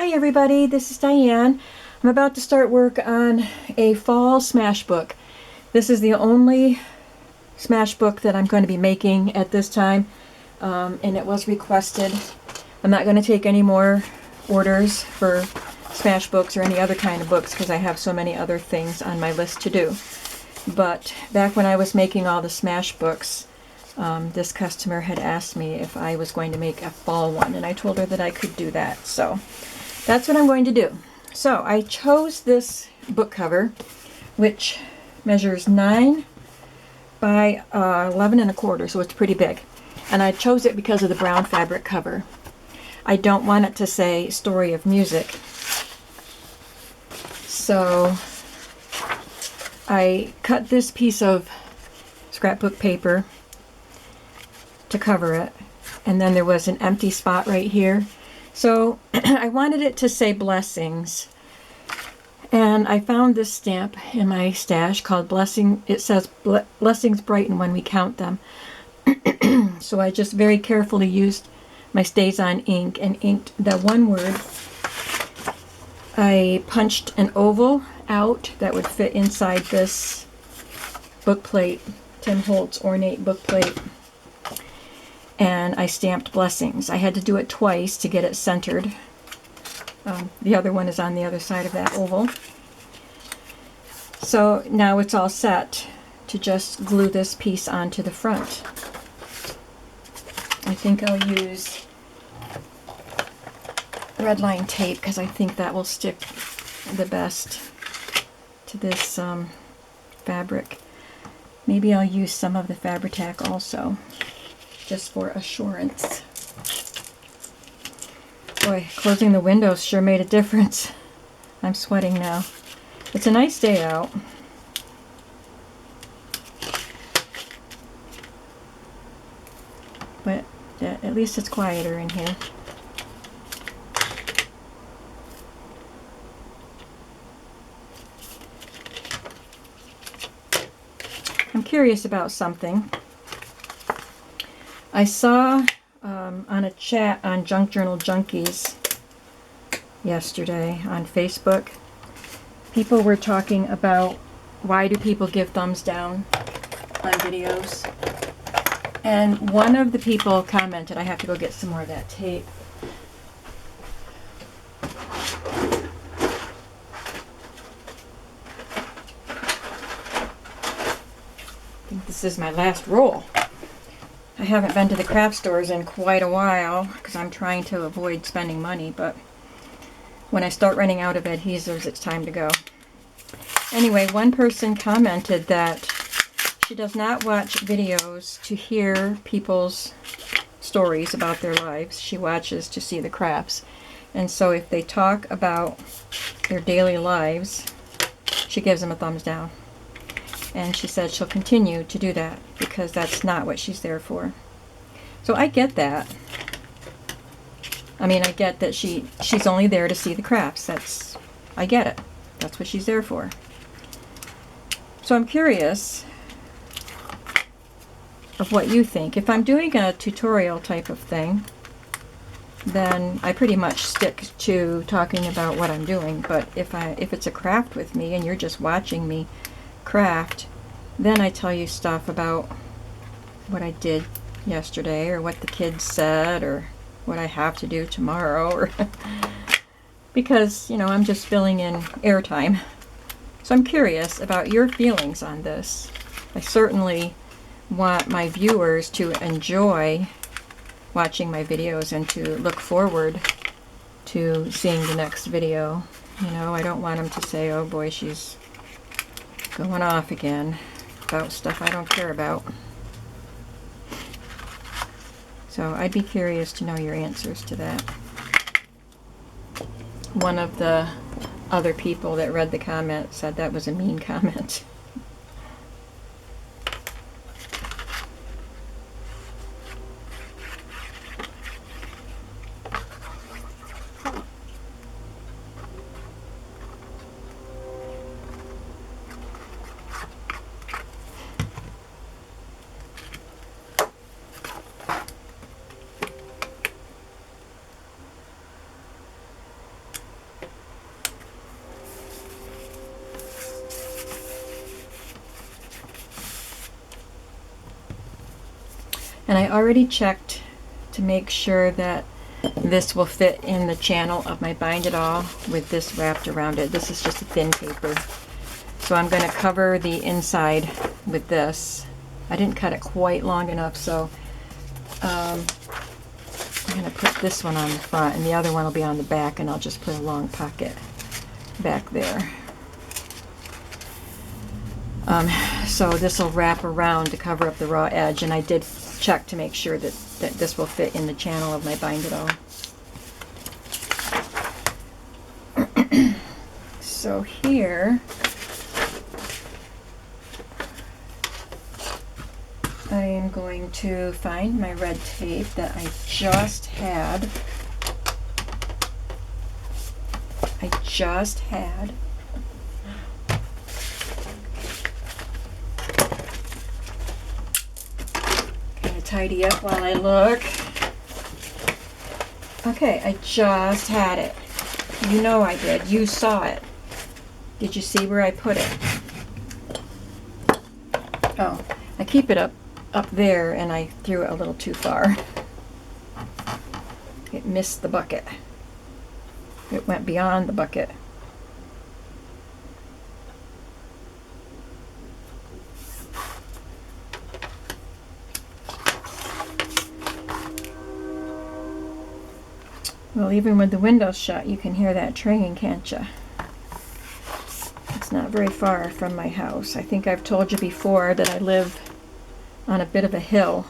Hi everybody, this is Diane. I'm about to start work on a fall smash book. This is the only smash book that I'm going to be making at this time, and it was requested. I'm not going to take any more orders for smash books or any other kind of books because I have so many other things on my list to do. But back when I was making all the smash books, this customer had asked me if I was going to make a fall one, and I told her that I could do that. So that's what I'm going to do. So I chose this book cover, which measures 9 by 11 and a quarter, so it's pretty big. And I chose it because of the brown fabric cover. I don't want it to say Story of Music. So I cut this piece of scrapbook paper to cover it, and then there was an empty spot right here. So I wanted it to say Blessings, and I found this stamp in my stash called Blessing. It says Blessings brighten when we count them. So I just very carefully used my StazOn ink and inked the one word. I punched an oval out that would fit inside this book plate, Tim Holtz ornate book plate. And I stamped Blessings. I had to do it twice to get it centered. The other one is on the other side of that oval. So now it's all set to just glue this piece onto the front. I think I'll use red line tape because I think that will stick the best to this fabric. Maybe I'll use some of the Fabri-Tac also, just for assurance. Boy, closing the windows sure made a difference. I'm sweating now. It's a nice day out. But at least it's quieter in here. I'm curious about something. I saw on a chat on Junk Journal Junkies yesterday on Facebook, people were talking about why do people give thumbs down on videos. And one of the people commented, I have to go get some more of that tape. I think this is my last roll. I haven't been to the craft stores in quite a while because I'm trying to avoid spending money, but when I start running out of adhesives, it's time to go. Anyway, one person commented that she does not watch videos to hear people's stories about their lives. She watches to see the crafts. And so if they talk about their daily lives, she gives them a thumbs down. And she said she'll continue to do that because that's not what she's there for. So I get that. I mean, I get that she's only there to see the crafts. I get it. That's what she's there for. So I'm curious of what you think. If I'm doing a tutorial type of thing, then I pretty much stick to talking about what I'm doing. But if it's a craft with me and you're just watching me craft, then I tell you stuff about what I did yesterday or what the kids said or what I have to do tomorrow, or because, I'm just filling in airtime. So I'm curious about your feelings on this. I certainly want my viewers to enjoy watching my videos and to look forward to seeing the next video. I don't want them to say, oh boy, she's going off again about stuff I don't care about. So I'd be curious to know your answers to that. One of the other people that read the comment said that was a mean comment. And I already checked to make sure that this will fit in the channel of my Bind It All with this wrapped around it. This is just a thin paper. So I'm going to cover the inside with this. I didn't cut it quite long enough, so I'm going to put this one on the front and the other one will be on the back, and I'll just put a long pocket back there. So this will wrap around to cover up the raw edge, and I did check to make sure that this will fit in the channel of my Bind It All. So here I am going to find my red tape that I just had. Gonna tidy up while I look. Okay, I just had it. You know I did. You saw it. Did you see where I put it? Oh, I keep it up there, and I threw it a little too far. It missed the bucket. It went beyond the bucket. Well, even with the windows shut, you can hear that train, can't you? It's not very far from my house. I think I've told you before that I live on a bit of a hill.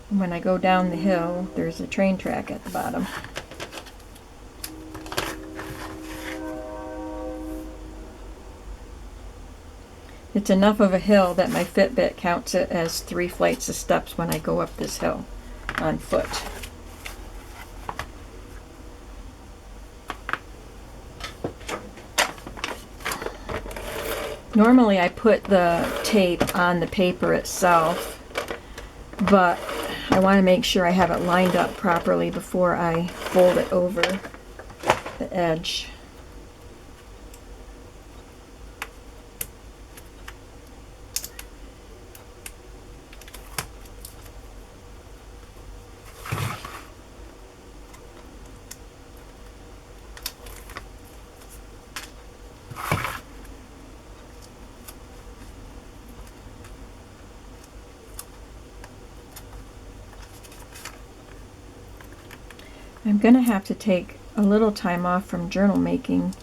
When I go down the hill, there's a train track at the bottom. It's enough of a hill that my Fitbit counts it as 3 flights of steps when I go up this hill on foot. Normally I put the tape on the paper itself, but I want to make sure I have it lined up properly before I fold it over the edge. I'm going to have to take a little time off from journal making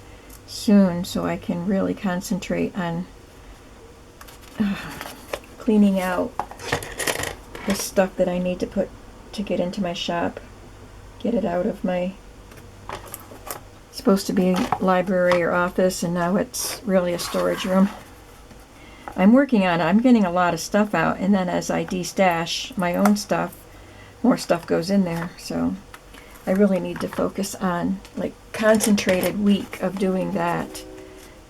soon so I can really concentrate on cleaning out the stuff that I need to put to get into my shop, get it out of my, it's supposed to be library or office, and now it's really a storage room. I'm working on it. I'm getting a lot of stuff out, and then as I de-stash my own stuff, more stuff goes in there. So I really need to focus on like concentrated week of doing that.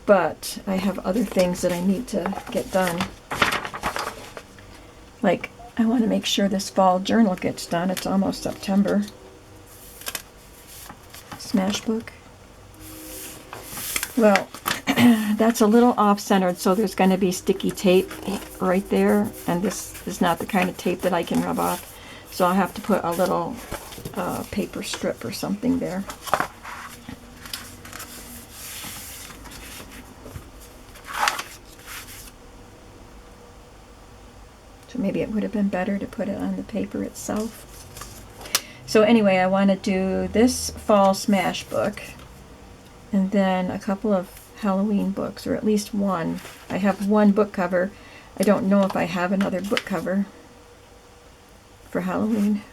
But I have other things that I need to get done. Like I want to make sure this fall journal gets done. It's almost September. Smashbook. Well, that's a little off-centered, so there's going to be sticky tape right there, and this is not the kind of tape that I can rub off, so I'll have to put a little paper strip or something there. So maybe it would have been better to put it on the paper itself. So anyway, I want to do this fall smash book, and then a couple of Halloween books, or at least one. I have one book cover. I don't know if I have another book cover for Halloween.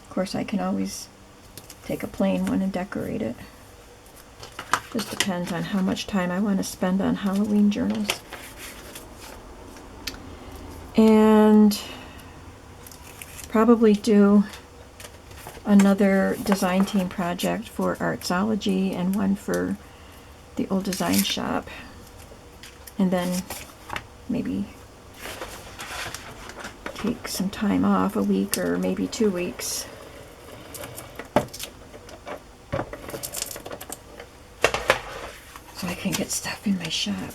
Of course, I can always take a plain one and decorate it. Just depends on how much time I want to spend on Halloween journals. And probably do another design team project for Artsology and one for the old design shop, and then maybe take some time off, a week or maybe 2 weeks. So I can get stuff in my shop.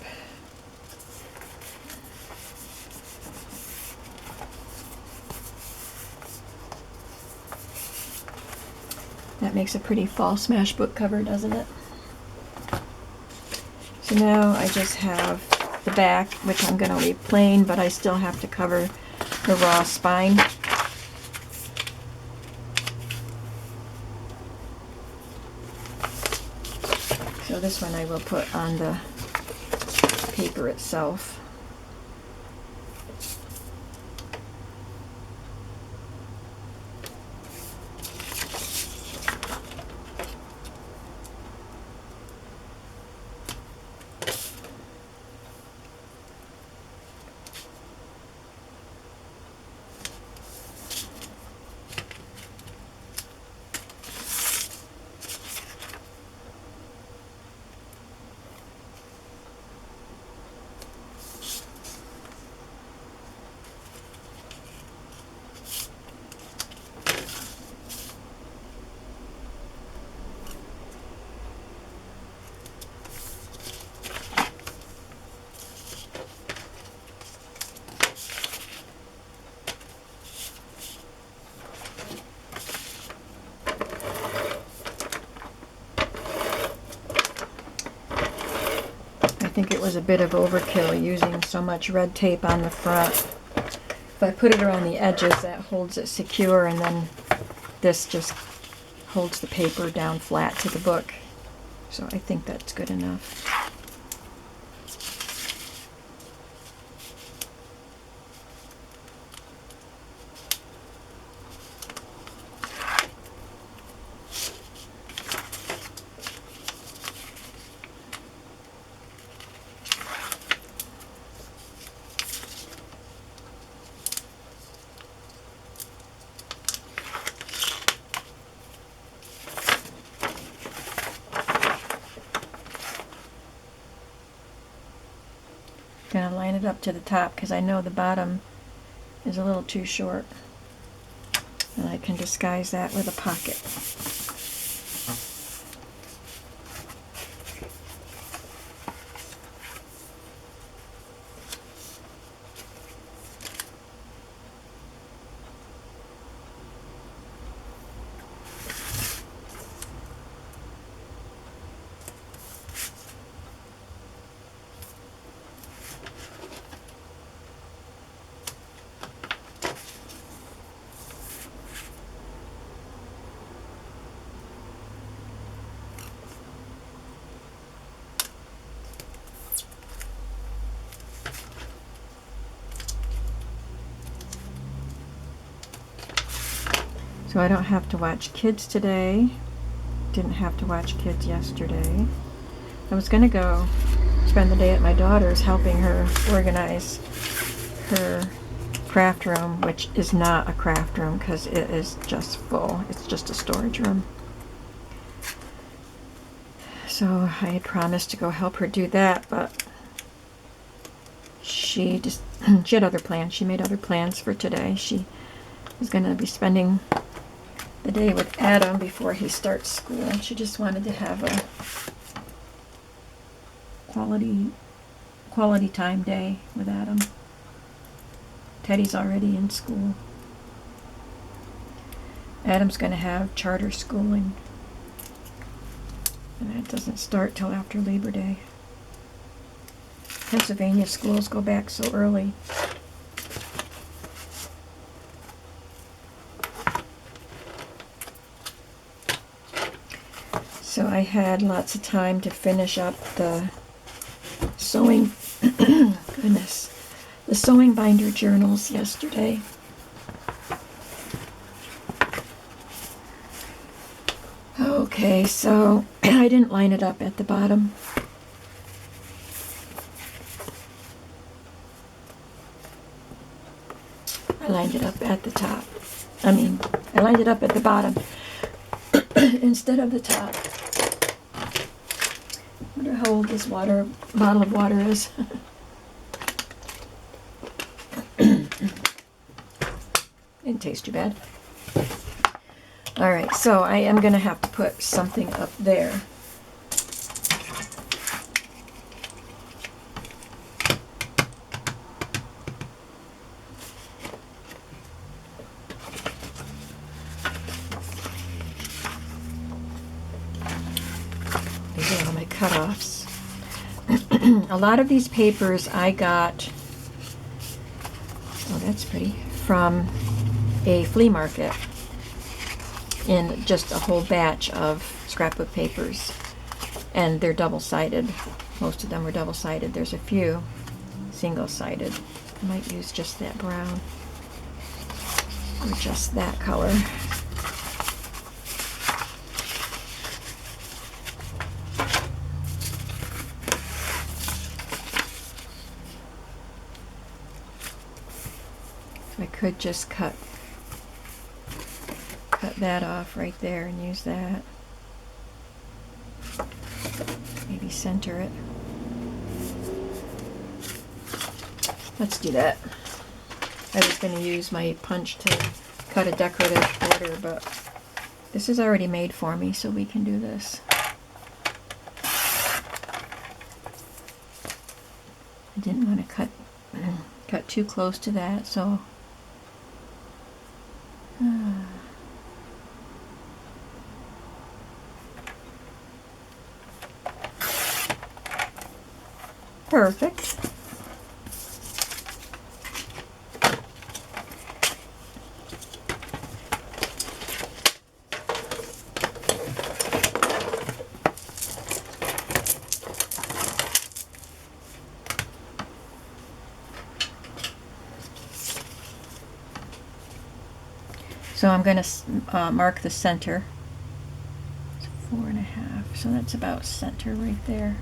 That makes a pretty fall smash book cover, doesn't it? So now I just have the back, which I'm going to leave plain, but I still have to cover the raw spine. So this one I will put on the paper itself. I think it was a bit of overkill using so much red tape on the front. If I put it around the edges, that holds it secure, and then this just holds the paper down flat to the book. So I think that's good enough. Gonna line it up to the top because I know the bottom is a little too short, and I can disguise that with a pocket. So I don't have to watch kids today. Didn't have to watch kids yesterday. I was going to go spend the day at my daughter's helping her organize her craft room, which is not a craft room because it is just full. It's just a storage room. So I had promised to go help her do that, but she had other plans. She made other plans for today. She was going to be spending the day with Adam before he starts school. She just wanted to have a quality time day with Adam. Teddy's already in school. Adam's going to have charter schooling, and that doesn't start till after Labor Day. Pennsylvania schools go back so early. So I had lots of time to finish up the sewing, goodness, the sewing binder journals yesterday. Okay, so I didn't line it up at the bottom. I lined it up at the top. I lined it up at the bottom instead of the top. I wonder how old this bottle of water is. Didn't taste too bad. Alright, so I am going to have to put something up there. These are all my cutoffs. A lot of these papers I got, oh that's pretty, from a flea market in just a whole batch of scrapbook papers. And they're double-sided. Most of them were double-sided. There's a few single-sided. I might use just that brown or just that color. So I could just cut that off right there and use that. Maybe center it. Let's do that. I was going to use my punch to cut a decorative border, but this is already made for me, so we can do this. I didn't want to cut too close to that, so perfect. So I'm going to mark the center. It's 4.5, so that's about center right there.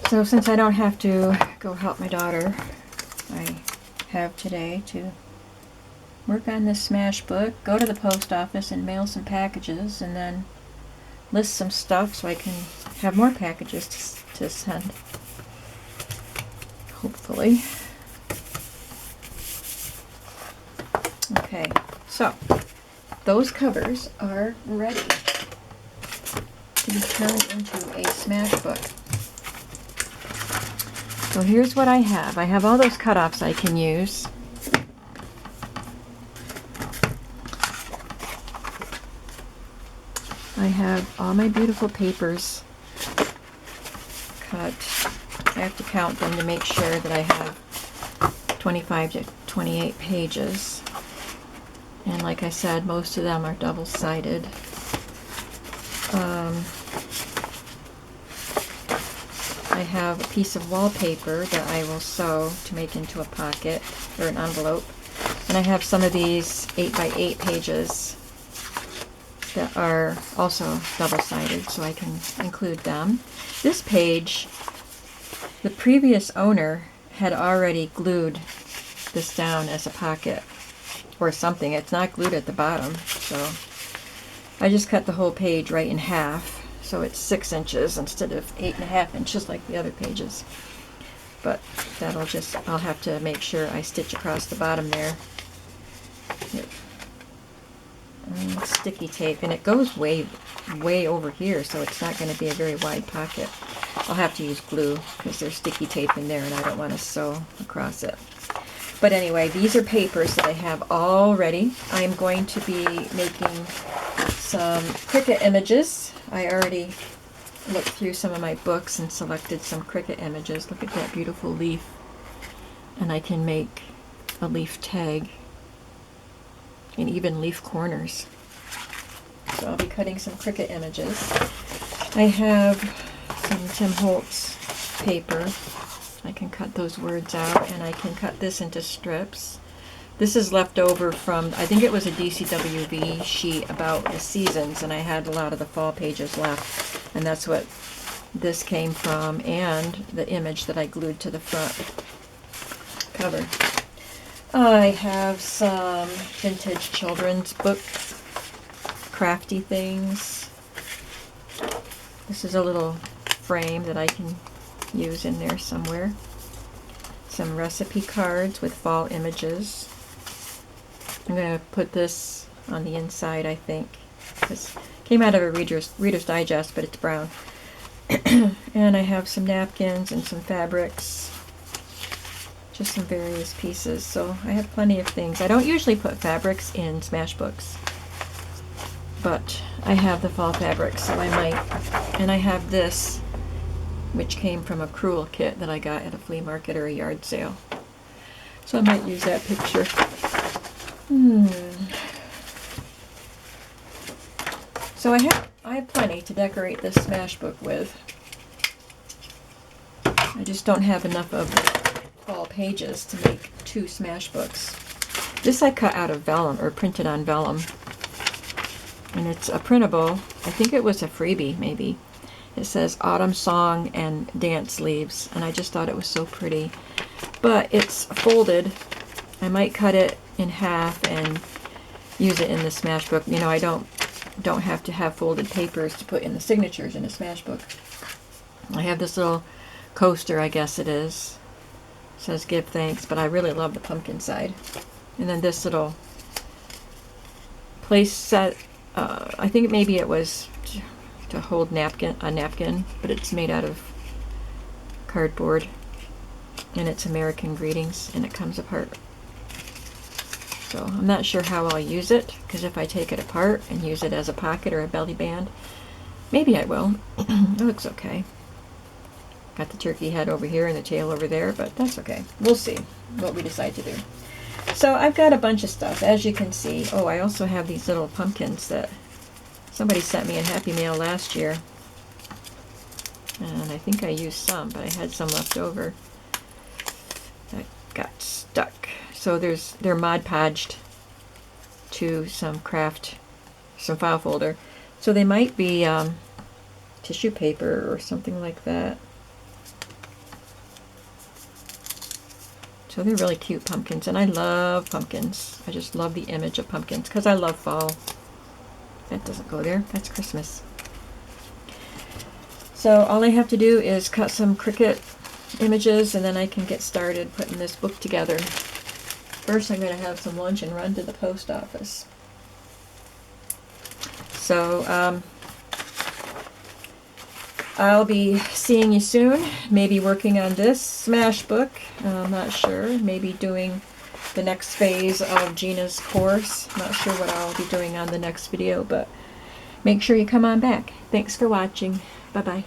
So since I don't have to go help my daughter, I have today to work on this smash book, go to the post office and mail some packages, and then list some stuff so I can have more packages to send. Hopefully. Okay, so those covers are ready to be turned into a smash book. So here's what I have. I have all those cutoffs I can use. I have all my beautiful papers cut. I have to count them to make sure that I have 25 to 28 pages. And like I said, most of them are double-sided. I have a piece of wallpaper that I will sew to make into a pocket or an envelope. And I have some of these 8x8 pages that are also double-sided, so I can include them. This page, the previous owner had already glued this down as a pocket or something. It's not glued at the bottom, so I just cut the whole page right in half. So it's 6 inches instead of 8.5 inches like the other pages. But that'll just, I'll have to make sure I stitch across the bottom there. Sticky tape, and it goes way over here, so it's not going to be a very wide pocket. I'll have to use glue because there's sticky tape in there and I don't want to sew across it. But anyway, these are papers that I have all ready. I'm going to be making some Cricut images. I already looked through some of my books and selected some Cricut images. Look at that beautiful leaf. And I can make a leaf tag and even leaf corners. So I'll be cutting some Cricut images. I have some Tim Holtz paper. I can cut those words out, and I can cut this into strips. This is left over from, I think it was a DCWV sheet about the seasons, and I had a lot of the fall pages left, and that's what this came from and the image that I glued to the front cover. I have some vintage children's book crafty things. This is a little frame that I can use in there somewhere. Some recipe cards with fall images. I'm going to put this on the inside, I think. This came out of a Reader's Digest, but it's brown. And I have some napkins and some fabrics. Just some various pieces. So I have plenty of things. I don't usually put fabrics in Smashbooks, but I have the fall fabrics, so I might. And I have this, which came from a crewel kit that I got at a flea market or a yard sale. So I might use that picture. So I have plenty to decorate this Smashbook with. I just don't have enough of fall pages to make 2 Smashbooks. This I cut out of vellum, or printed on vellum. And it's a printable. I think it was a freebie, maybe. It says Autumn Song and Dance Leaves, and I just thought it was so pretty. But it's folded. I might cut it in half and use it in the Smashbook. You know, I don't have to have folded papers to put in the signatures in a Smashbook. I have this little coaster, I guess it is. It says Give Thanks, but I really love the pumpkin side. And then this little place set, I think maybe it was to hold a napkin, but it's made out of cardboard. And it's American Greetings, and it comes apart. So I'm not sure how I'll use it, because if I take it apart and use it as a pocket or a belly band, maybe I will. It looks okay. Got the turkey head over here and the tail over there, but that's okay. We'll see what we decide to do. So I've got a bunch of stuff, as you can see. Oh, I also have these little pumpkins that somebody sent me in Happy Mail last year. And I think I used some, but I had some left over that got stuck. So they're Mod Podged to some file folder. So they might be tissue paper or something like that. So they're really cute pumpkins, and I love pumpkins. I just love the image of pumpkins because I love fall. That doesn't go there. That's Christmas. So all I have to do is cut some Cricut images, and then I can get started putting this book together. First, I'm going to have some lunch and run to the post office. So I'll be seeing you soon. Maybe working on this Smashbook. I'm not sure. Maybe doing the next phase of Gina's course. Not sure what I'll be doing on the next video, but make sure you come on back. Thanks for watching. Bye-bye.